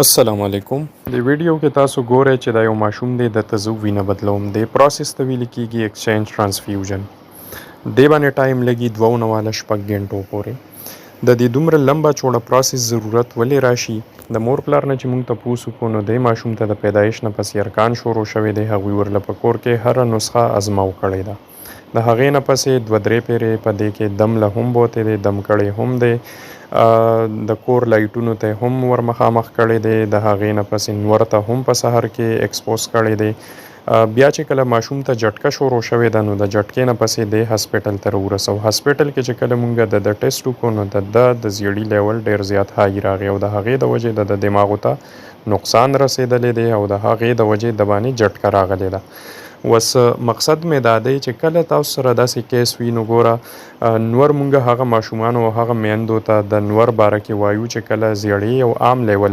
السلام علیکم. د ویډیو کې تاسو ګورئ چې دا یو ماشوم دی د تزو وینه بدلوم دی پروسس ته ویل کېږي ایکسچینج ترانسفیوژن. دی باندې ټایم لګي 2.6 غنټو پورې. د دې دومره لمبا چوړه پروسس ضرورت ولې راشي؟ د مور پلار نه چې موږ تاسو کو نو د ماشوم ته د پیدایش نه پس یرکان شروع شوی دی. هغوی ورله په کور کې هر نسخه ازماو کړې ده. د هغې نه پسې 2-3 پیرې په دې کې دم له هم بوتې دی، دم کړی هم دی، د کور لایټونو ته هم ور مخامخ کړی دی، د هغې نه پسې نور ته هم په سحر کې ایکسپوز کړی دی. بیا چې کله ماشوم ته جټکه شروع شوې ده نو د جټکې نه پسې دی هسپټل ته ورسو. هسپټل کې چې کله مونږ د ټیسټ وکړو نو د زیړي لیول ډیر زیات هاي راغی او د هغې د وجې د دماغو ته نقصان رسېدلی دی او د هغې د وجې د باندې جټکه راغلی ده. وس مقصد مې دا دی چې کله تاسو سره داسې کیس وي نو ګوره نور مونږ هغه ماشومان او هغه میندو ته د نور باره کې وایو چې کله زیړی او عام لیول